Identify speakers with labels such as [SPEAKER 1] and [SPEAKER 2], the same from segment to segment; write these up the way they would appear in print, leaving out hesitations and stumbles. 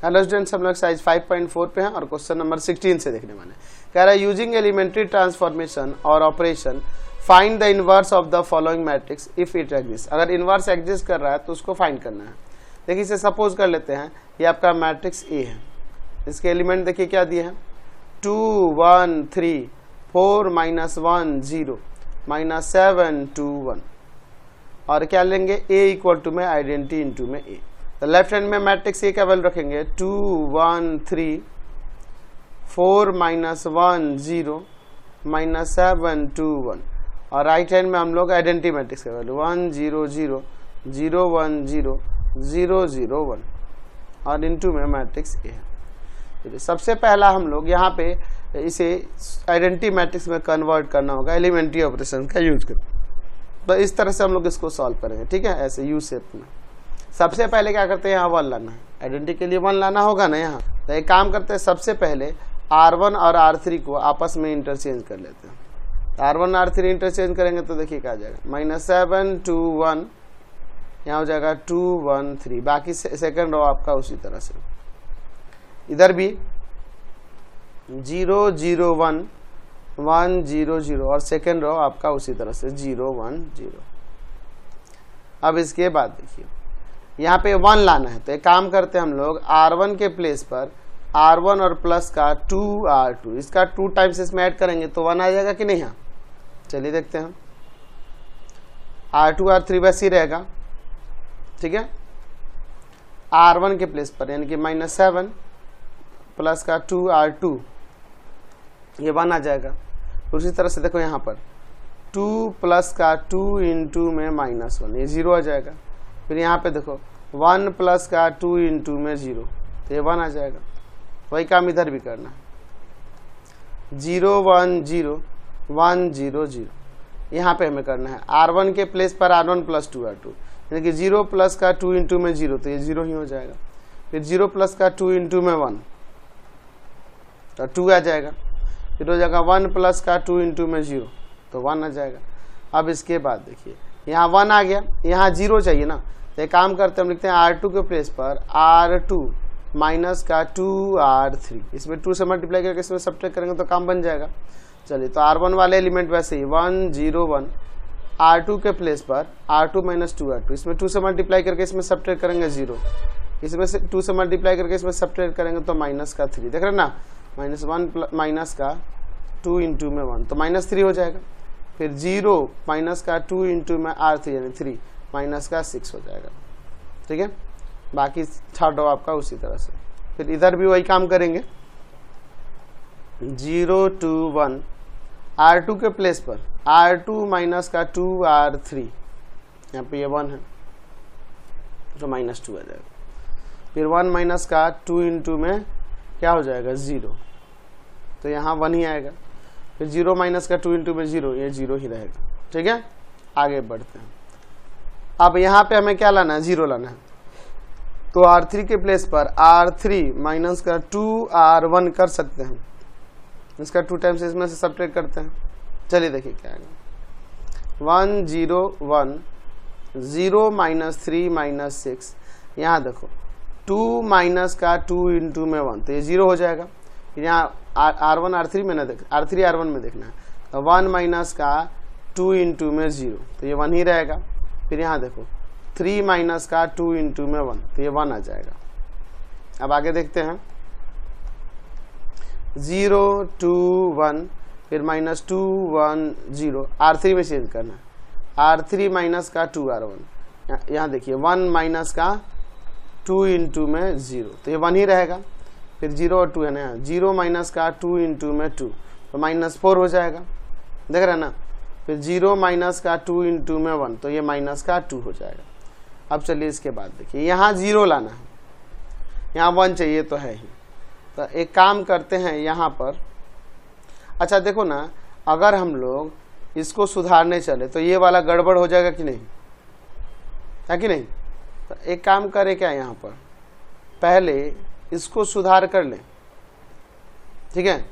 [SPEAKER 1] Hello students, हम लोग size 5.4 पे हैं और क्वेश्चन नंबर 16 से देखने वाले हैं। कह रहा है यूजिंग एलिमेंट्री ट्रांसफॉर्मेशन और operation find the inverse of the following matrix if it exist. अगर इनवर्स एग्जिस्ट कर रहा है तो उसको फाइंड करना है। देखिए इसे सपोज कर लेते हैं, ये आपका मैट्रिक्स ए है। इसके एलिमेंट देखिए क्या दिए हैं, 2 1 3 4 -1 0 -7 2 1 और क्या लेंगे ए इक्वल टू में आइडेंटिटी इनटू में ए। तो लेफ्ट हैंड में मैट्रिक्स ए का वैल्यू रखेंगे 2 1 3 4 -1 0 -7 2 1 और राइट हैंड में हम लोग आइडेंटिटी मैट्रिक्स का वैल्यू 1 0 0 0 1 0 0 0 1 और इनटू में मैट्रिक्स ए है। सबसे पहला हम लोग यहाँ पे इसे आइडेंटिटी मैट्रिक्स में कन्वर्ट करना होगा, एलिमेंट्री ऑपरेशन का यूज कर। तो इस तरह से हम लोग इसको सॉल्व करेंगे, ठीक है, ऐसे यू शेप में। सबसे पहले क्या करते हैं, यहाँ 1 लाना है, आइडेंटिटी के लिए 1 लाना होगा ना यहाँ। तो एक काम करते हैं, सबसे पहले R1 और R3 को आपस में इंटरचेंज कर लेते हैं। R1 R3 इंटरचेंज करेंगे तो देखिए क्या आ जाएगा, -7 2 1, यहाँ हो जाएगा 2 1 3। बाकी सेकंड रो आपका उसी तरह से, इधर भी 0 0 1 1 0 0 और सेकंड रो आपका उसी तरह से 0 1 0। अब इसके बाद देखिए यहाँ पे 1 लाना है, तो एक काम करते हैं हम लोग, R1 के प्लेस पर R1 और प्लस का 2 R2, इसका 2 टाइम्स इसमें ऐड करेंगे तो 1 आ जाएगा कि नहीं। यहाँ चलिए देखते हैं, R2 R3 वैसे ही रहेगा, ठीक है। R1 के प्लेस पर यानी कि -7 प्लस का 2 R2, ये 1 आ जाएगा। उसी तरह से देखो यहाँ पर 2 प्लस का 2 इंटू में -1, ये 0 आ जाएगा। फिर यहाँ पे देखो 1 प्लस का 2 इंटू में 0, तो ये 1 आ जाएगा। वही काम इधर भी करना है, 0 1 0 1 0 0, यहाँ पे हमें करना है। R1 के प्लेस पर R1 प्लस 2 R2 यानी कि 0 प्लस का 2 इंटू में 0, तो ये 0 ही हो जाएगा। फिर 0 प्लस का 2 इंटू में 1, तो 2 आ जाएगा। फिर हो जाएगा 1 प्लस का 2 इंटू में 0, तो 1 आ जाएगा। अब इसके बाद देखिए यहाँ 1 आ गया, यहाँ 0 चाहिए ना, तो एक काम करते हैं, हम लिखते हैं R2 के प्लेस पर R2 माइनस का 2 R3, इसमें 2 से मल्टीप्लाई करके इसमें सब्ट्रैक्ट करेंगे तो काम बन जाएगा। चलिए तो R1 वाले एलिमेंट वैसे ही 1 0 1 R2 के प्लेस पर R2 माइनस 2 R2, इसमें 2 से मल्टीप्लाई करके इसमें सब्ट्रैक्ट करेंगे 0, इसमें से 2 से मल्टीप्लाई करके इसमें सब्ट्रैक्ट करेंगे तो माइनस का 3, देख रहे ना, -1 माइनस का 2 इंटू में 1, तो -3 हो जाएगा। फिर 0 माइनस का 2 इंटू में R3 यानी 3, माइनस का 6 हो जाएगा, ठीक है। बाकी थर्ड रो आपका उसी तरह से। फिर इधर भी वही काम करेंगे, 0 2 1 R2 के प्लेस पर R2 माइनस का 2 R3, यहाँ पे ये 1 है तो -2 आ जाएगा। फिर 1 माइनस का 2 इंटू में क्या हो जाएगा 0, तो यहाँ 1 ही आएगा। फिर 0 माइनस का 2 इंटू में 0, ये 0 ही रहेगा, ठीक है। आगे बढ़ते हैं। अब यहाँ पे हमें क्या लाना है, 0 लाना है, तो R3 के प्लेस पर R3 माइनस का 2 R1 कर सकते हैं, इसका 2 टाइम्स इसमें से सब्ट्रैक्ट करते हैं। चलिए देखिए क्या आएगा, 1 0 1 0 -3 -6, यहाँ देखो 2 माइनस का 2 इंटू में 1, तो ये 0 हो जाएगा। फिर यहाँ R1 R3 में ना देख, R3 R1 में देखना है, तो 1 माइनस का 2 इंटू में 0, तो ये 1 ही रहेगा। फिर यहाँ देखो 3 माइनस का 2 इंटू में 1, तो ये 1 आ जाएगा। अब आगे देखते हैं, 0 2 1 फिर -2 1 0, R3 में चेंज करना है, R3 माइनस का 2 R1, यहाँ देखिए 1 माइनस का 2 इंटू में 0, तो ये 1 ही रहेगा। फिर 0 और 2 है ना, 0 माइनस का 2 इंटू में 2, तो -4 हो जाएगा, देख रहे हैं ना। फिर 0 माइनस का 2 इंटू में 1, तो ये माइनस का 2 हो जाएगा। अब चलिए इसके बाद देखिए, यहाँ 0 लाना है, यहाँ 1 चाहिए तो है ही। तो एक काम करते हैं यहाँ पर, अच्छा देखो ना, अगर हम लोग इसको सुधारने चले तो ये वाला गड़बड़ हो जाएगा कि नहीं, है कि नहीं। तो एक काम करें क्या, यहाँ पर पहले इसको सुधार कर लें, ठीक है।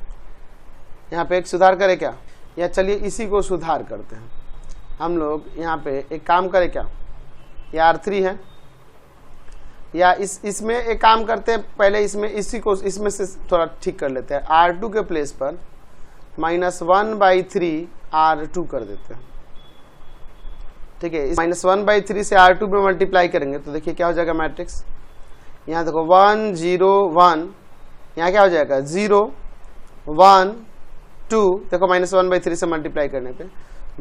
[SPEAKER 1] यहाँ पे एक सुधार करें क्या, या चलिए इसी को सुधार करते हैं हम लोग। यहाँ पे एक काम करें क्या, ये R3 है, या इसमें एक काम करते हैं, पहले इसमें से थोड़ा ठीक कर लेते हैं। R2 के प्लेस पर -1/3 R2 कर देते हैं, ठीक है। -1/3 से R2 में मल्टीप्लाई करेंगे तो देखिए क्या हो जाएगा मैट्रिक्स। यहाँ देखो 1 0 1, यहाँ क्या हो जाएगा 0 1 2, देखो -1/3 से मल्टीप्लाई करने पे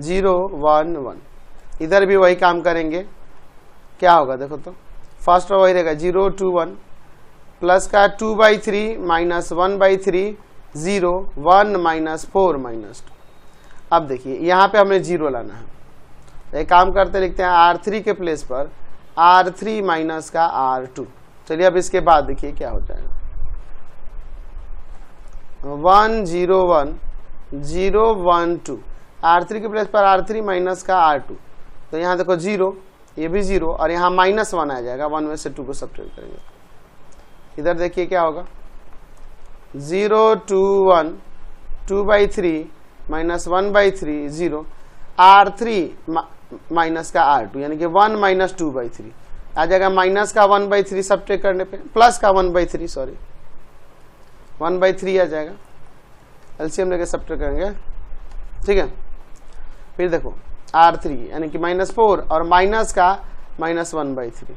[SPEAKER 1] 0 1 1। इधर भी वही काम करेंगे, क्या होगा देखो तो फर्स्ट वही रहेगा 0 2 1 प्लस का 2/3 -1/3 0 1 -4 -2। अब देखिए यहाँ पे हमें 0 लाना है, एक काम करते लिखते हैं R3 के प्लेस पर R3 माइनस का R2। चलिए अब इसके बाद देखिए क्या हो जाएगा 1 0 1 0 1 2, R3 के प्लेस पर R3 माइनस का R2, तो यहाँ देखो 0, ये भी 0 और यहाँ -1 आ जाएगा, 1 में से 2 को सब्ट्रैक्ट करेंगे। इधर देखिए क्या होगा 0 2 1 2/3 -1/3 0 R3 माइनस का R2, यानी कि 1 - 2/3 आ जाएगा, माइनस का 1/3 सब्ट्रैक्ट करने पे प्लस का 1/3 सॉरी 1/3 आ जाएगा, एलसीएम लेके सब्ट्रैक्ट करेंगे, ठीक है। फिर देखो R3 यानी कि -4 और माइनस का -1/3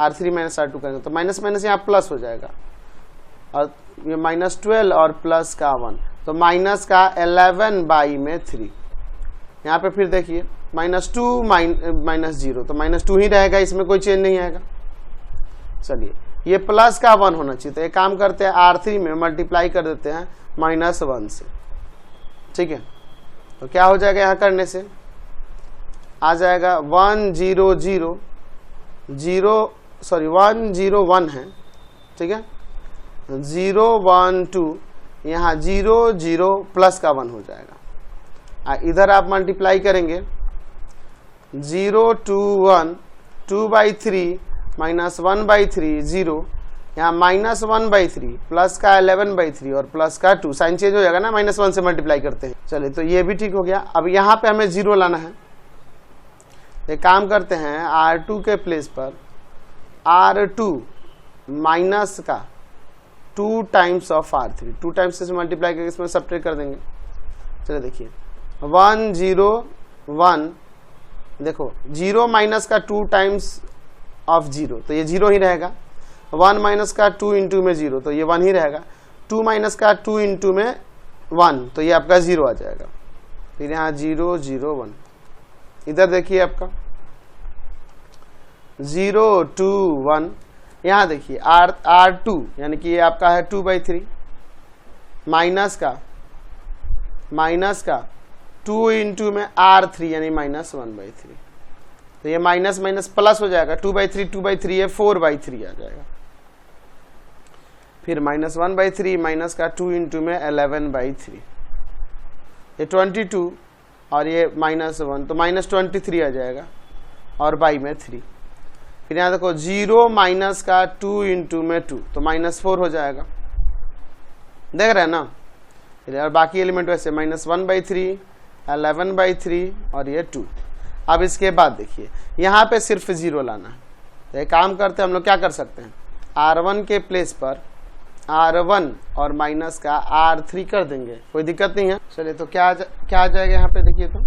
[SPEAKER 1] R3 - R2 करेंगे तो माइनस माइनस यहाँ प्लस हो जाएगा, और ये -12 और प्लस का 1, तो माइनस का 11/3। यहाँ पे फिर देखिए -2 -0, तो -2 ही रहेगा, इसमें कोई चेंज नहीं आएगा। चलिए ये प्लस का 1 होना चाहिए, तो एक काम करते हैं R3 में मल्टीप्लाई कर देते हैं -1 से, ठीक है। तो क्या हो जाएगा यहाँ करने से आ जाएगा 1 0 0 0 सॉरी 1 0 1 है, ठीक है, 0 1 2, यहाँ 0 0 प्लस का 1 हो जाएगा। इधर आप मल्टीप्लाई करेंगे 0 2 1 2/3 -1/3 0, यहाँ -1/3 प्लस का 11/3 और प्लस का 2, साइन चेंज हो जाएगा ना, -1 से मल्टीप्लाई करते हैं। चलिए तो ये भी ठीक हो गया। अब यहाँ पे हमें 0 लाना है, एक काम करते हैं R2 के प्लेस पर R2 माइनस का 2 टाइम्स ऑफ R3, 2 टाइम्स से मल्टीप्लाई करके इसमें सब्ट्रैक्ट कर देंगे। चलिए देखिए 1 0 1, देखो 0 माइनस का 2 टाइम्स ऑफ 0, तो ये 0 ही रहेगा। 1 माइनस का 2 इंटू में 0, तो ये 1 ही रहेगा। 2 माइनस का 2 इंटू में 1, तो ये आपका 0 आ जाएगा। फिर यहाँ 0 0 1, इधर देखिए आपका 0 2 1, यहाँ देखिए R2 यानी कि ये आपका है 2/3 माइनस का 2 इंटू में R3 यानी -1/3, तो ये माइनस माइनस प्लस हो जाएगा, 2/3 है 4/3 आ जाएगा। फिर -1/3 माइनस का 2 इंटू में 11/3, ये 22 और ये -1, तो -23 आ जाएगा और बाई में 3। फिर यहाँ देखो 0 माइनस का 2 इंटू में 2, तो -4 हो जाएगा, देख रहे हैं ना। और बाकी एलिमेंट वैसे -1/3 11/3 और ये 2। अब इसके बाद देखिए यहाँ पे सिर्फ 0 लाना है, तो एक काम करते हैं हम लोग क्या कर सकते हैं, R1 के प्लेस पर R1 और माइनस का R3 कर देंगे, कोई दिक्कत नहीं है। चलिए तो क्या आ जाएगा यहाँ पे देखिए, तो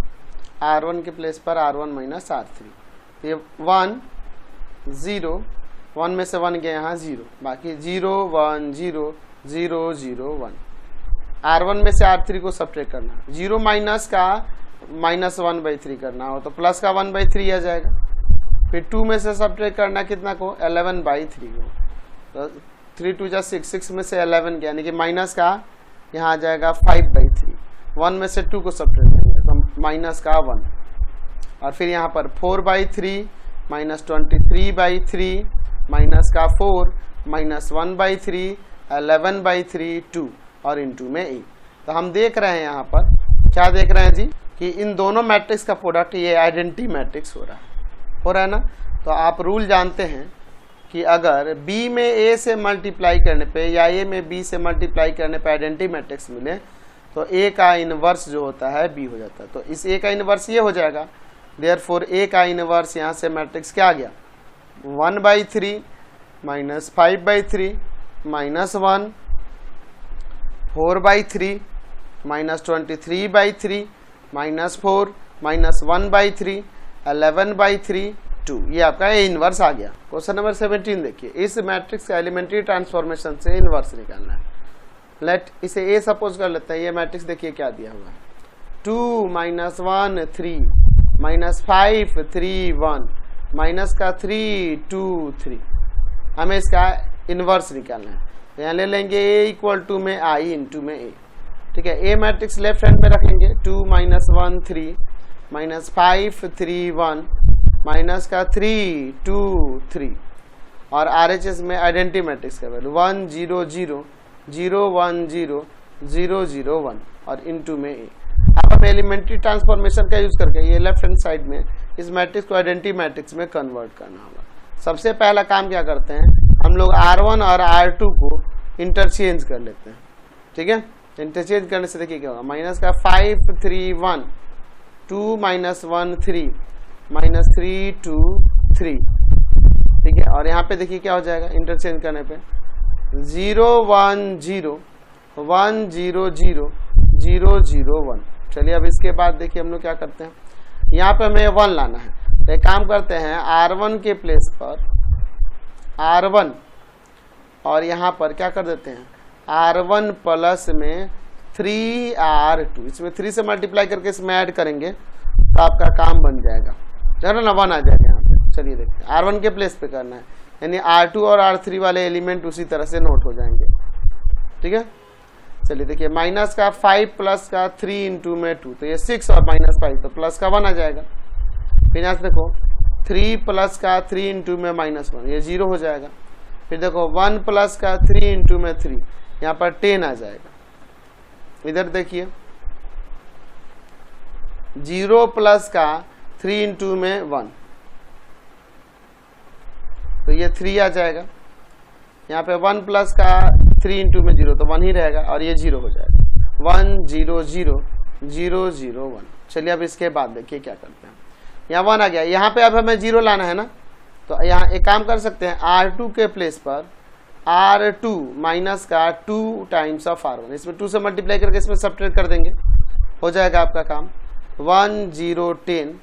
[SPEAKER 1] R1 के प्लेस पर R1 माइनस R3, ये 1 0 1 में से 1 गया यहाँ 0, बाकी 0 1 0 0 0 1। R1 में से R3 को सब्ट्रैक्ट करना, 0 माइनस का -1/3 करना हो तो प्लस का 1/3 आ जाएगा। फिर 2 में से सब्ट्रैक्ट करना कितना को 11/3 को, तो 3 2 जा 6 में से 11 यानी कि माइनस का यहाँ आ जाएगा 5/3। 1 में से 2 को सब्ट्रैक्ट करेंगे तो माइनस का 1, और फिर यहाँ पर 4/3 -23/3 माइनस का 4 -1/3 11/3 2 और इंटू में 8। तो हम देख रहे हैं यहाँ पर क्या देख रहे हैं जी कि इन दोनों मैट्रिक्स का प्रोडक्ट ये आइडेंटिटी मैट्रिक्स हो रहा है ना। तो आप रूल जानते हैं कि अगर B में A से मल्टीप्लाई करने पे या A में B से मल्टीप्लाई करने पे आइडेंटिटी मैट्रिक्स मिले तो A का इनवर्स जो होता है B हो जाता है। तो इस A का इनवर्स ये हो जाएगा, देयरफॉर A का इनवर्स यहाँ से मैट्रिक्स क्या आ गया 1/3 -5/3 -1, 4/3 -23/3 -4 -1/3 11/3 2। ये आपका ए इनवर्स आ गया। क्वेश्चन नंबर 17 देखिए, इस मैट्रिक्स का एलिमेंट्री ट्रांसफॉर्मेशन से इनवर्स निकालना है। लेट इसे ए सपोज कर लेते हैं। ये मैट्रिक्स देखिए क्या दिया हुआ है, 2 -1 3 -5 3 1 -3 2 3। हमें इसका इनवर्स निकालना है। तो यहाँ ले लेंगे ए इक्वल टू में आई इंटू में ए। ठीक है, ए मैट्रिक्स लेफ्ट हैंड में रख लेंगे, 2 -1 3 -5 3 1 -3 2 3। और RHS में आइडेंटिटी मैट्रिक्स का वैल्यू 1 0 0 0 1 0 0 0 1 और इनटू में ए। अब हमें एलिमेंट्री ट्रांसफॉर्मेशन का यूज करके ये लेफ्ट हैंड साइड में इस मैट्रिक्स को आइडेंटिटी मैट्रिक्स में कन्वर्ट करना होगा। सबसे पहला काम क्या करते हैं, हम लोग R1 और R2 को इंटरचेंज कर लेते हैं। ठीक है, इंटरचेंज करने से देखिए क्या होगा, -5 3 1 2 -1 3 -3 2 3। ठीक है, और यहाँ पे देखिए क्या हो जाएगा इंटरचेंज करने पे, 0 1 0 1 0 0 0 0 1। चलिए अब इसके बाद देखिए हम लोग क्या करते हैं, यहाँ पे हमें 1 लाना है। तो एक काम करते हैं, R1 के प्लेस पर R1 और यहाँ पर क्या कर देते हैं, R1 प्लस में 3R2, इसमें 3 से मल्टीप्लाई करके इसमें ऐड करेंगे तो आपका काम बन जाएगा। चलो ना 1 आ जाएगा यहाँ पे। चलिए देखते हैं, R1 के प्लेस पे करना है, यानी R2 और R3 वाले एलिमेंट उसी तरह से नोट हो जाएंगे। ठीक है, चलिए देखिए, -5 प्लस का 3 इंटू में 2, तो ये 6 और -5 तो प्लस का 1 आ जाएगा। फिर यहाँ से देखो 3 प्लस का 3 इंटू में -1, ये 0 हो जाएगा। फिर देखो 1 प्लस का 3 इंटू में 3, यहाँ पर 10 आ जाएगा। इधर देखिए 0 प्लस का 3 इंटू में 1, तो ये 3 आ जाएगा। यहाँ पे 1 प्लस का 3 इंटू में 0, तो 1 ही रहेगा और ये 0 हो जाएगा। 1 0 0 0 0 1। चलिए अब इसके बाद देखिए क्या करते हैं, यहाँ 1 आ गया। यहाँ पे अब हमें 0 लाना है ना, तो यहाँ एक काम कर सकते हैं, R2 के प्लेस पर R2 माइनस का 2 टाइम्स ऑफ R1, इसमें 2 से मल्टीप्लाई करके इसमें सब्ट्रैक्ट कर देंगे, हो जाएगा आपका काम। 1 0 10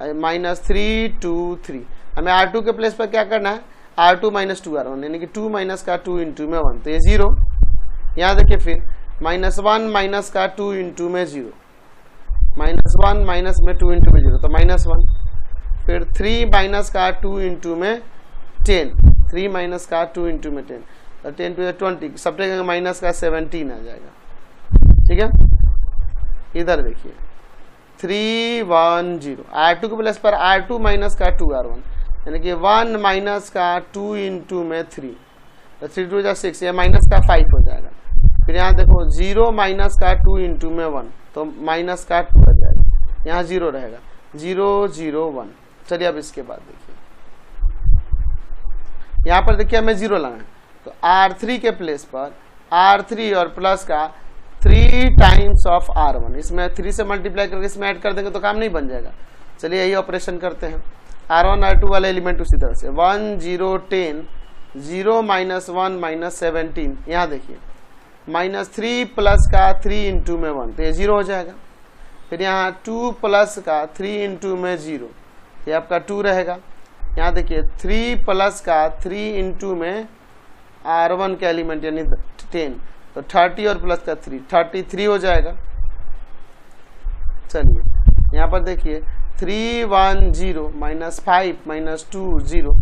[SPEAKER 1] -3 2 3। हमें R2 के प्लेस पर क्या करना है, R2 माइनस 2 R1, यानी कि 2 माइनस का 2 इंटू में 1, तो ये 0। यहाँ देखिए फिर -1 माइनस का 2 इंटू में 0, -1 माइनस में 2 इंटू में 0, तो -1। फिर 3 माइनस का 2 इंटू में 10, 3 माइनस का 2 इंटू में 10, तो 10 टू 20, सब माइनस का 17 आ जाएगा। ठीक है, इधर देखिए 3 1 0, R2 के प्लेस पर R2 माइनस का 2 R1, यानी कि 1 माइनस का 2 इंटू में 3, तो 3 2 6, ये माइनस का 5 हो जाएगा। फिर यहाँ देखो 0 माइनस का 2 इंटू में 1, तो माइनस का 2 आ जाएगा, यहाँ 0 रहेगा, 0 0 1। चलिए अब इसके बाद देखिए, यहाँ पर देखिए हमें 0 लाना है, तो R3 के प्लेस पर R3 और प्लस का 3 टाइम्स ऑफ R1, इसमें 3 से मल्टीप्लाई करके इसमें ऐड कर देंगे तो काम नहीं बन जाएगा। चलिए यही ऑपरेशन करते हैं, R1 R2 वाले एलिमेंट उसी तरह से 1 0 10 0 -1 -17। यहाँ देखिए -3 प्लस का 3 इंटू में 1, तो ये 0 हो जाएगा। फिर यहाँ 2 प्लस का 3 इंटू में 0, ये आपका 2 रहेगा। यहाँ देखिए 3 प्लस का 3 इंटू में R1 का एलिमेंट यानी 10, तो 30 और प्लस का 3 33 हो जाएगा। चलिए यहाँ पर देखिए 3 1 0 -5 -2 0,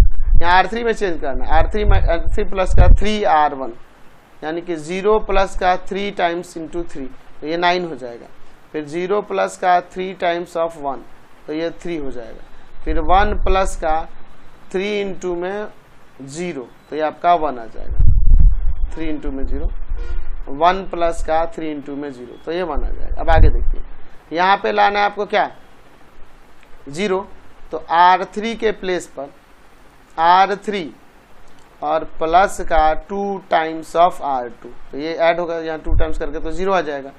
[SPEAKER 1] यहाँ R3 में चेंज करना है, R3 प्लस का 3 R1, यानी कि 0 प्लस का 3 टाइम्स इंटू 3, तो ये 9 हो जाएगा। फिर 0 प्लस का 3 टाइम्स ऑफ 1, तो ये 3 हो जाएगा। फिर 1 प्लस का 3 इंटू में 0, तो ये आपका 1 आ जाएगा। 3 इंटू में 0, 1 प्लस का 3 इंटू में 0, तो ये 1 आ जाएगा। अब आगे देखिए, यहाँ पे लाना है आपको क्या, 0, तो R3 के प्लेस पर R3 और प्लस का 2 टाइम्स ऑफ R2, तो ये ऐड होगा यहाँ 2 टाइम्स करके, तो 0 आ जाएगा।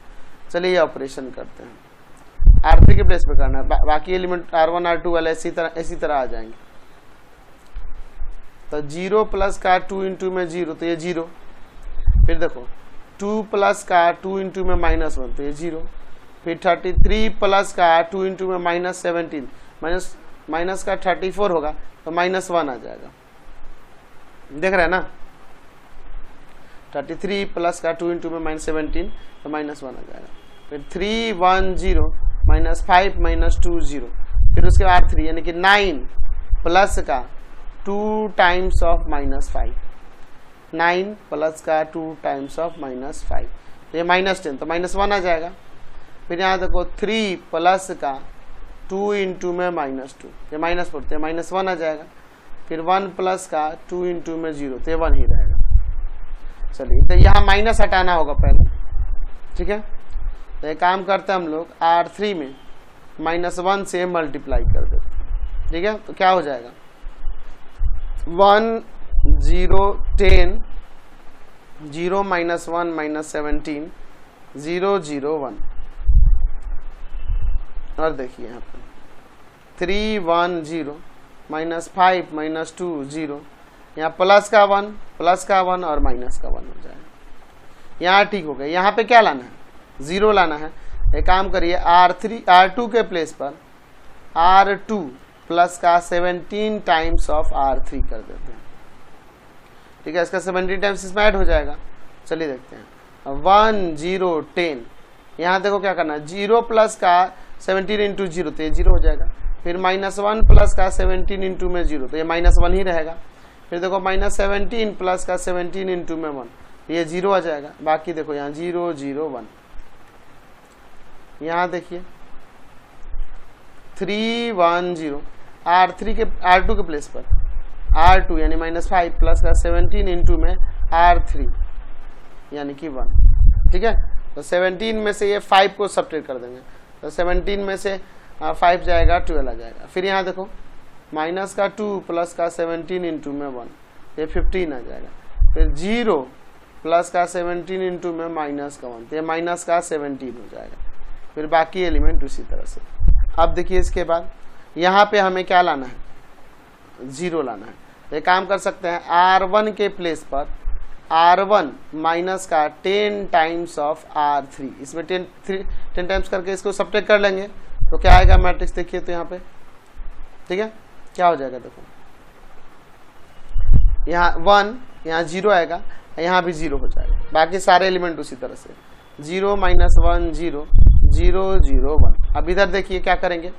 [SPEAKER 1] चलिए ये ऑपरेशन करते हैं, R3 के प्लेस पे करना है, बाकी एलिमेंट R1 R2 वाले इसी तरह आ जाएंगे। तो 0 प्लस का 2 इंटू में 0 तो ये 0। फिर देखो 2 प्लस का 2 इंटू में -1 तो ये 0। फिर 33 प्लस का 2 इंटू में -17 माइनस का 34 होगा तो -1 आ जाएगा। देख रहे हैं ना, 33 प्लस का 2 इंटू में -17 तो -1 आ जाएगा। फिर 3 1 0 -5 -2 0। फिर उसके बाद 3 यानी कि 9 प्लस का 2 टाइम्स ऑफ -5, 9 प्लस का 2 टाइम्स ऑफ -5 तो ये -10 तो -1 आ जाएगा। फिर यहाँ देखो 3 प्लस का 2 इंटू में -2 ये -4 तो -1 आ जाएगा। फिर 1 प्लस का 2 इंटू में 0 तो ये 1 ही रहेगा। चलिए तो यहाँ माइनस हटाना होगा पहले, ठीक है। तो एक काम करते हैं हम लोग R3 में -1 से मल्टीप्लाई कर देते हैं, ठीक है। तो क्या हो जाएगा 1 0 10 0 -1 -17 0 0 1। और देखिए यहाँ पर 3 1 0 -5 -2 0। यहाँ प्लस का 1 और माइनस का 1 हो जाएगा। यहाँ ठीक हो गया। यहाँ पे क्या लाना है 0 लाना है। एक काम करिए R2 के प्लेस पर R2 प्लस का 17 टाइम्स ऑफ R3 कर देते हैं, ठीक है। इसका 17 टाइम्स इसमें ऐड हो जाएगा। चलिए देखते हैं 1 0 10। यहाँ देखो क्या करना है 0 प्लस का 17 इंटू 0 तो ये 0 हो जाएगा। फिर -1 प्लस का 17 इंटू में 0 तो ये -1 ही रहेगा। फिर देखो -17 प्लस का 17 इंटू में 1 ये 0 आ जाएगा। बाकी देखो यहाँ 0 0 1। यहाँ देखिए 3 1 0 R2 के प्लेस पर R2 यानी -5 प्लस का 17 इंटू में R3 यानी कि 1, ठीक है। तो 17 में से ये 5 को सब्ट्रैक्ट कर देंगे तो 17 में से 5 जाएगा 12 आ जाएगा। फिर यहाँ देखो माइनस का 2 प्लस का 17 इंटू में 1 ये 15 आ जाएगा। फिर 0 प्लस का 17 इंटू में माइनस का 1 तो ये माइनस का 17 हो जाएगा। फिर बाकी एलिमेंट उसी तरह से। अब देखिए इसके बाद यहाँ पे हमें क्या लाना है 0 लाना है। तो एक काम कर सकते हैं R1 के प्लेस पर R1 माइनस का 10 टाइम्स ऑफ R3 इसमें 10 टाइम्स करके इसको सब्ट्रैक्ट कर लेंगे तो क्या आएगा मैट्रिक्स देखिए तो यहाँ पे, ठीक है। क्या हो जाएगा देखो यहाँ 1 यहाँ 0 आएगा यहाँ भी 0 हो जाएगा। बाकी सारे एलिमेंट उसी तरह से 0 -1 0 0 0 1। अब इधर देखिए क्या करेंगे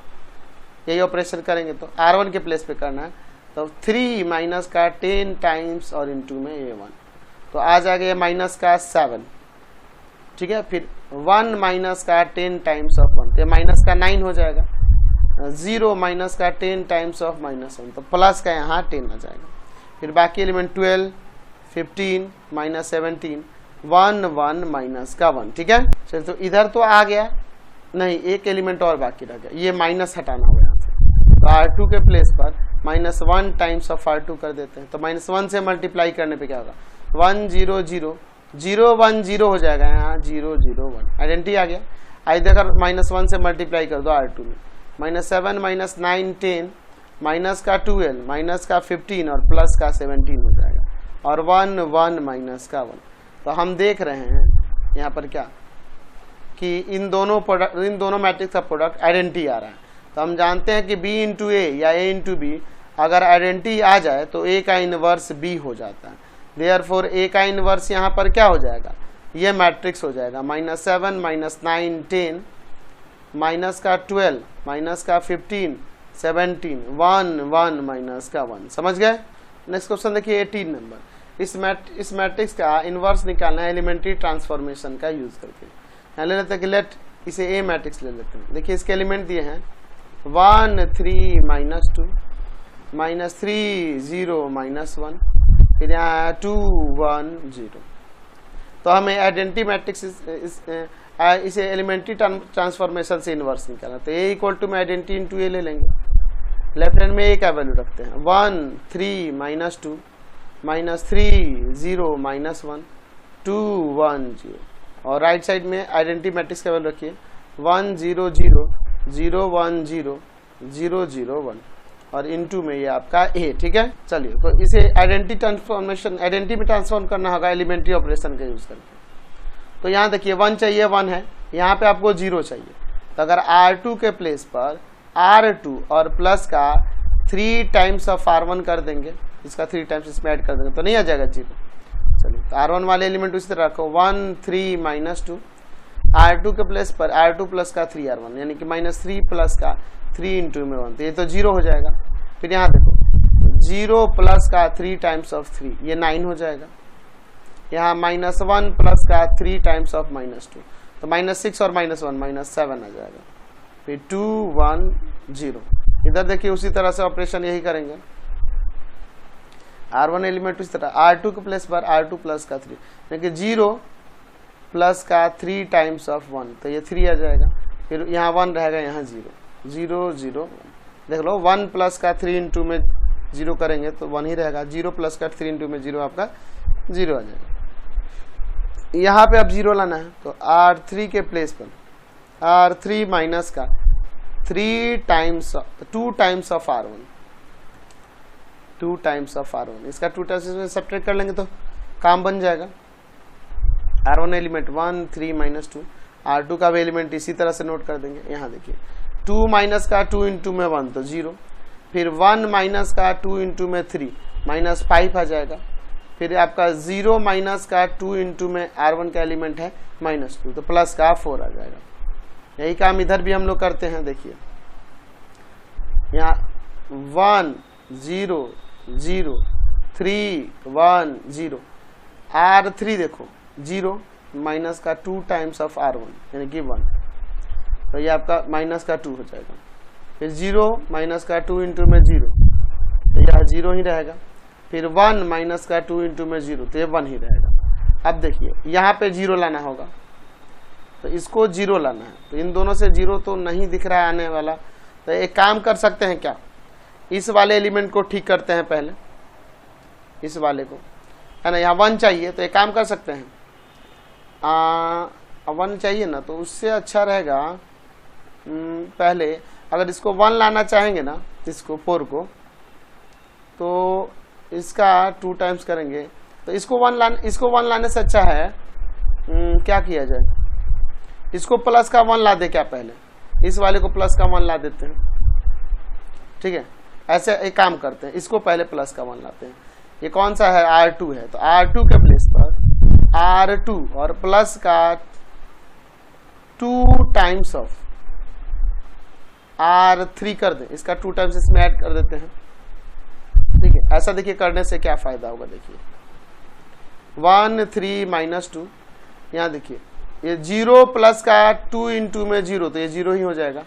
[SPEAKER 1] यही ऑपरेशन करेंगे तो R1 के प्लेस पे करना है तो 3 माइनस का 10 टाइम्स और इंटू में ये 1 तो आ जाएगा ये माइनस का 7, ठीक है। फिर 1 माइनस का 10 टाइम्स ऑफ 1 तो माइनस का 9 हो जाएगा। 0 माइनस का 10 टाइम्स ऑफ -1 तो प्लस का यहाँ 10 आ जाएगा। फिर बाकी एलिमेंट 12 15 -17 1 1 माइनस का 1, ठीक है। चलिए तो इधर तो आ गया नहीं, एक एलिमेंट और बाकी रह गया, ये माइनस हटाना होगा यहाँ से। तो R2 के प्लेस पर -1 टाइम्स ऑफ R2 कर देते हैं तो -1 से मल्टीप्लाई करने पे क्या होगा 1 0 0 0 1 0 हो जाएगा। यहाँ 0 0 1 आइडेंटिटी आ गया। इधर -1 से मल्टीप्लाई कर दो R2 में -7 -9 10 माइनस का 12 माइनस का 15 और प्लस का 17 हो जाएगा और 1 1 माइनस का 1। तो हम देख रहे हैं यहाँ पर क्या कि इन दोनों मैट्रिक्स का प्रोडक्ट आइडेंटिटी आ रहा है। तो हम जानते हैं कि B इंटू ए या A इंटू बी अगर आइडेंटिटी आ जाए तो A का इनवर्स B हो जाता है। देयरफॉर A का इनवर्स यहाँ पर क्या हो जाएगा ये मैट्रिक्स हो जाएगा -7 -9 10 माइनस का 12 माइनस का 15 17 1 1 माइनस का 1। समझ गए। नेक्स्ट क्वेश्चन देखिए 18 नंबर। इस मैट्रिक्स का इनवर्स निकालना है एलिमेंट्री ट्रांसफॉर्मेशन का यूज करके। यहाँ ले लेते हैं कि लेट इसे ए मैट्रिक्स ले लेते हैं। देखिए इसके एलिमेंट दिए हैं 1 3 -2 -3 0 -1 फिर यहाँ 2 1 0। तो हमें आइडेंटिटी मैट्रिक्स इसे एलिमेंट्री ट्रांसफॉर्मेशन से इनवर्स निकालना। तो ए इक्वल टू में आइडेंटिटी इंटू ए ले लेंगे। लेफ्ट हैंड में ए का वैल्यू रखते हैं 1 3 -2 -3 0 -1 2 1 0 और राइट साइड में आइडेंटिटी मैट्रिक्स का वैल्यू रखिए 1 0 0 0 1 0 0 0 1 और इनटू में ये आपका ए। ठीक है, चलिए तो इसे आइडेंटिटी में ट्रांसफॉर्म करना होगा एलिमेंट्री ऑपरेशन का यूज करके। तो यहाँ देखिए 1 चाहिए, 1 है, यहाँ पे आपको 0 चाहिए। तो अगर R2 के प्लेस पर R2 और प्लस का 3 टाइम्स ऑफ R1 कर देंगे, इसका 3 टाइम्स इसमें ऐड कर देंगे तो नहीं आ जाएगा 0। चलिए तो R1 वाले एलिमेंट उसी तरह रखो 1 3 -2, R2 के प्लेस पर R2 प्लस का 3R1 यानी कि -3 प्लस का 3 इंटू में 1, तो ये तो 0 हो जाएगा। फिर यहाँ देखो 0 प्लस का 3 टाइम्स ऑफ 3 ये 9 हो जाएगा। यहाँ -1 प्लस का 3 टाइम्स ऑफ -2 तो -6 और -1 -7 आ जाएगा। फिर 2 1 0। इधर देखिए उसी तरह से ऑपरेशन यही करेंगे। R1 एलिमेंट उसी तरह R2 के प्लेस पर R2 प्लस का 3 यानी कि 0 प्लस का 3 टाइम्स ऑफ 1 तो ये 3 आ जाएगा। फिर यहाँ 1 रहेगा, यहाँ 0 0 0 1। देख लो 1 प्लस का 3 इंटू में 0 करेंगे तो 1 ही रहेगा। 0 प्लस का 3 इंटू में 0 आपका 0 आ जाएगा। यहाँ पे अब 0 लाना है तो R3 के प्लेस पर R3 माइनस का 2 times of R1 2 times of R1 इसका 2 टाइम्स इसमें सब्ट्रैक्ट कर लेंगे तो काम बन जाएगा। R1 एलिमेंट 1 3 -2, R2 का भी एलिमेंट इसी तरह से नोट कर देंगे। यहाँ देखिए 2 माइनस का 2 इंटू में 1 तो 0, फिर 1 माइनस का 2 इंटू में 3 -5 आ जाएगा। फिर आपका 0 माइनस का 2 इंटू में R1 का एलिमेंट है -2 तो प्लस का 4 आ जाएगा। यही काम इधर भी हम लोग करते हैं। देखिए यहाँ 1 0 0 3 1 0, R3 देखो 0 माइनस का 2 टाइम्स ऑफ R1 यानी कि 1 तो ये आपका माइनस का 2 हो जाएगा। फिर 0 माइनस का 2 इंटू में 0 तो यह 0 ही रहेगा। फिर 1 माइनस का 2 इंटू में 0 तो ये 1 ही रहेगा। अब देखिए यहाँ पे 0 लाना होगा तो इसको 0 लाना है, तो इन दोनों से 0 तो नहीं दिख रहा है आने वाला। तो एक काम कर सकते हैं क्या, इस वाले एलिमेंट को ठीक करते हैं पहले, इस वाले को है ना। यहाँ 1 चाहिए तो एक काम कर सकते हैं 1 चाहिए ना, तो उससे अच्छा रहेगा पहले अगर इसको 1 लाना चाहेंगे ना, इसको 4 को, तो इसका 2 टाइम्स करेंगे तो इसको 1 लाने से अच्छा है क्या किया जाए, इसको प्लस का 1 ला दे क्या, पहले इस वाले को प्लस का 1 ला देते हैं। ठीक है, ऐसे एक काम करते हैं, इसको पहले प्लस का 1 लाते हैं। ये कौन सा है, R2 है, तो R2 के प्लेस पर R2 और प्लस का 2 टाइम्स ऑफ R3 कर दें, इसका 2 टाइम्स इसमें ऐड कर देते हैं। ठीक है, ऐसा देखिए करने से क्या फायदा होगा। देखिए 1 3 -2, यहाँ देखिए ये 0 प्लस का 2 इंटू में 0 तो ये 0 ही हो जाएगा।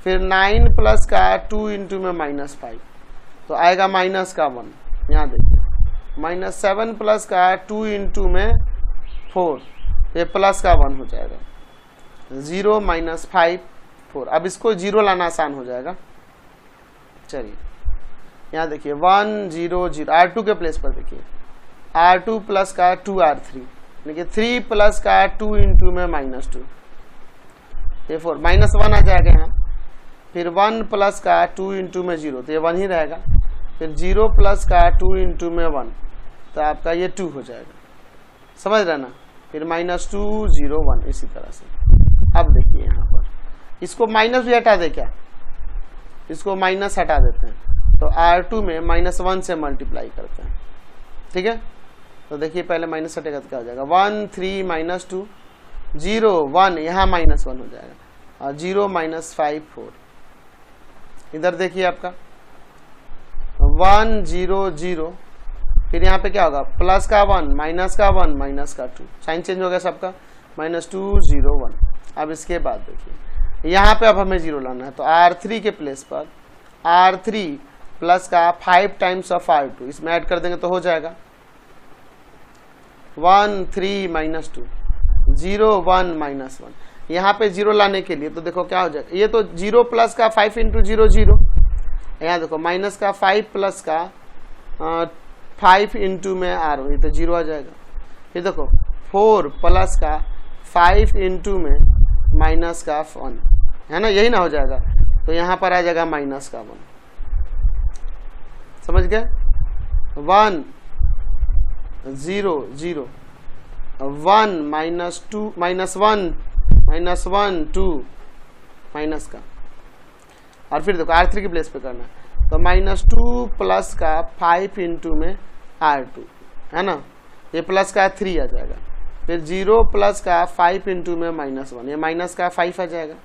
[SPEAKER 1] फिर 9 प्लस का 2 इंटू में -5 तो आएगा माइनस का 1। यहाँ देखिए -7 प्लस का 2 इंटू में 4 ये प्लस का 1 हो जाएगा। 0 -5 4। अब इसको 0 लाना आसान हो जाएगा। चलिए यहाँ देखिए 1 0 0, R2 के प्लेस पर देखिए R2 प्लस का 2R3 देखिए 3 प्लस का 2 इंटू में -2 ये 4 -1 आ जाएगा यहाँ। फिर 1 प्लस का 2 इंटू में 0 तो ये 1 ही रहेगा। फिर 0 प्लस का 2 इंटू में 1 तो आपका ये 2 हो जाएगा, समझ रहे ना। फिर -2 0 1 इसी तरह से। अब देखिए यहाँ पर इसको माइनस भी हटा दे क्या, इसको माइनस हटा देते हैं तो R2 में -1 से मल्टीप्लाई करते हैं। ठीक है, तो देखिए पहले माइनस हटेगा तो क्या हो जाएगा 1 3 -2 0 1 यहाँ -1 हो जाएगा और 0 -5 4। इधर देखिए आपका 1 0 0, फिर यहाँ पे क्या होगा प्लस का 1 माइनस का 1 माइनस का 2, साइन चेंज हो गया सबका -2 0 1। अब इसके बाद देखिए यहाँ पे अब हमें 0 लाना है तो R3 के प्लेस पर R3 प्लस का 5 टाइम्स ऑफ R2 इसमें ऐड कर देंगे तो हो जाएगा 1 3 -2 0 1 -1। यहाँ पे 0 लाने के लिए तो देखो क्या हो जाएगा, ये तो 0 प्लस का 5 इंटू 0 0, यहाँ देखो माइनस का 5 प्लस का 5 इंटू में R1 ये तो 0 आ जाएगा। फिर देखो 4 प्लस का 5 इंटू में माइनस का 1 है ना, यही ना हो जाएगा तो यहाँ पर आ जाएगा -1। समझ गए? 1 0 0 1 -2 -1 2 माइनस का, और फिर देखो R3 के प्लेस पे करना है तो -2 प्लस का 5 इंटू में R2 है ना, ये प्लस का 3 आ जाएगा, फिर 0 प्लस का 5 इंटू में -1, ये माइनस का 5 आ जाएगा,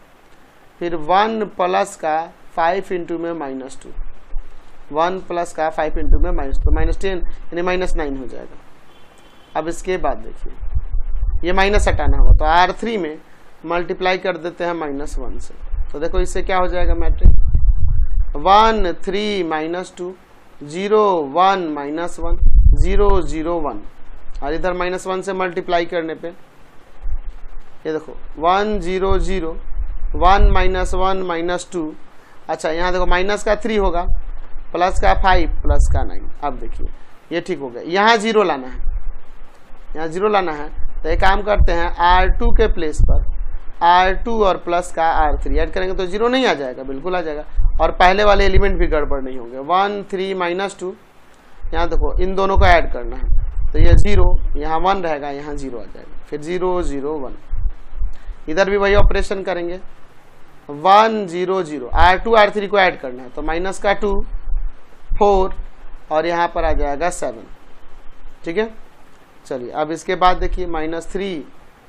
[SPEAKER 1] फिर 1 प्लस का 5 इंटू में -2, 1 प्लस का 5 इंटू में -10 यानी -9 हो जाएगा। अब इसके बाद देखिए ये माइनस हटाना होगा तो R3 में मल्टीप्लाई कर देते हैं -1 से, तो देखो इससे क्या हो जाएगा मैट्रिक्स 1 3 -2 0 1 -1 0 0 1, और इधर -1 से मल्टीप्लाई करने पे ये देखो 1 0 0 1 -1 -2, अच्छा यहाँ देखो माइनस का 3 होगा, प्लस का 5 प्लस का 9। अब देखिए ये ठीक हो गया, यहाँ 0 लाना है, यहाँ 0 लाना है तो एक काम करते हैं R2 के प्लेस पर R2 और प्लस का R3 ऐड करेंगे तो 0 नहीं आ जाएगा, बिल्कुल आ जाएगा, और पहले वाले एलिमेंट भी गड़बड़ नहीं होंगे। 1 3 -2, यहाँ देखो इन दोनों को ऐड करना है तो ये 0, यहाँ 1 रहेगा, यहाँ 0 आ जाएगा, फिर 0 0 1, इधर भी वही ऑपरेशन करेंगे 1 0 0 R2 R3 को ऐड करना है तो माइनस का 2 4 और यहाँ पर आ जाएगा 7, ठीक है। चलिए अब इसके बाद देखिए -3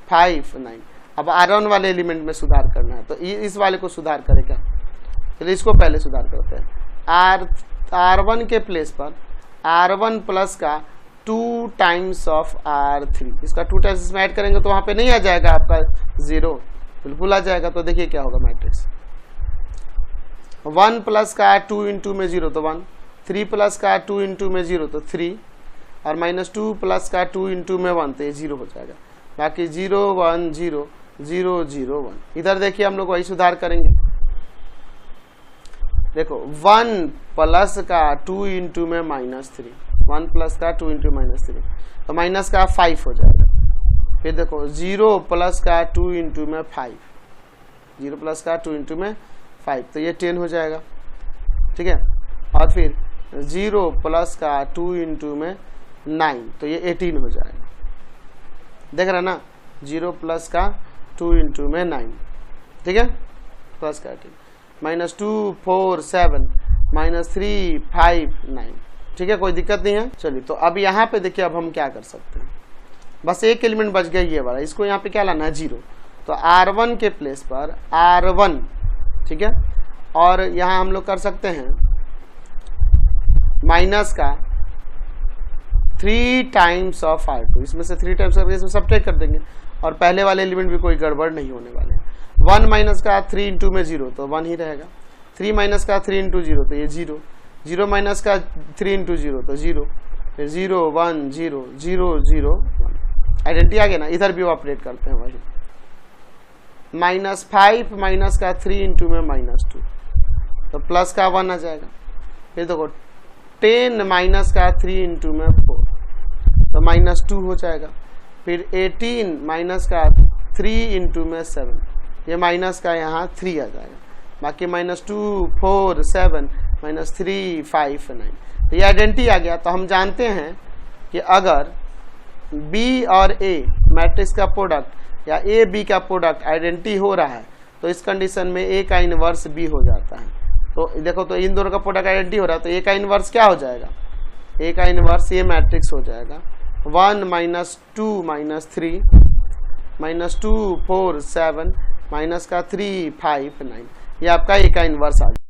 [SPEAKER 1] 5 9, अब R1 वाले एलिमेंट में सुधार करना है तो इस वाले को सुधार करें क्या, चलिए इसको पहले सुधार करते हैं। R1 के प्लेस पर R1 प्लस का 2 टाइम्स ऑफ R3, इसका 2 टाइम्स इसमें ऐड करेंगे तो वहाँ पे नहीं आ जाएगा आपका 0, बिल्कुल आ जाएगा। तो देखिए क्या होगा मैट्रिक्स 1 प्लस का 2 इंटू में 0 तो 1, 3 प्लस का 2 इंटू में 0 तो 3, और -2 प्लस का 2 इंटू में 1 तो ये 0 हो जाएगा, बाकी 0 1 0 0 0 1। इधर देखिए हम लोग वही सुधार करेंगे, देखो 1 प्लस का 2 इंटू में -3, 1 प्लस का 2 इंटू -3 तो माइनस का 5 हो जाएगा, फिर देखो 0 प्लस का 2 इंटू में 5, 0 प्लस का 2 इंटू में 5 तो ये 10 हो जाएगा, ठीक है, और फिर 0 प्लस का 2 इंटू में 9 तो ये 18 हो जाएगा, देख रहे ना, 0 प्लस का 2 इंटू में 9, ठीक है, प्लस का 18, -2 4 7 -3 5 9, ठीक है, कोई दिक्कत नहीं है। चलिए तो अब यहाँ पे देखिए अब हम क्या कर सकते हैं, बस एक एलिमेंट बच गया ये वाला, इसको यहाँ पे क्या लाना है 0, तो R1 के प्लेस पर R1, ठीक है, और यहाँ हम लोग कर सकते हैं माइनस का 3 टाइम्स ऑफ R2, इसमें से 3 टाइम्स करके इसमें सब्ट्रैक्ट कर देंगे और पहले वाले एलिमेंट भी कोई गड़बड़ नहीं होने वाले। 1 माइनस का 3 इंटू में 0 तो 1 ही रहेगा, 3 माइनस का 3 इंटू 0 तो ये 0, 0 माइनस का 3 इंटू 0 तो 0, फिर 0 1 0 0 0 1, आइडेंटिटी आ गया ना। इधर भी ऑपरेट करते हैं वही, -5 माइनस का 3 इंटू में -2 तो प्लस का 1 आ जाएगा, फिर देखो 10 माइनस का 3 इंटू में 4 तो -2 हो जाएगा, फिर 18 माइनस का 3 इंटू में 7 ये माइनस का यहाँ 3 आ जाएगा, बाकी -2 4 7 -3 5 9 तो ये आइडेंटिटी आ गया। तो हम जानते हैं कि अगर B और A मैट्रिक्स का प्रोडक्ट या A B का प्रोडक्ट आइडेंटिटी हो रहा है तो इस कंडीशन में A का इनवर्स B हो जाता है। तो देखो तो इन दोनों का प्रोडक्ट आइडेंटिटी हो रहा है तो A का इनवर्स क्या हो जाएगा, A का इनवर्स ये मैट्रिक्स हो जाएगा 1 -2 -3 -2 4 7 माइनस का 3 5 9, ये आपका A का इनवर्स आ गया।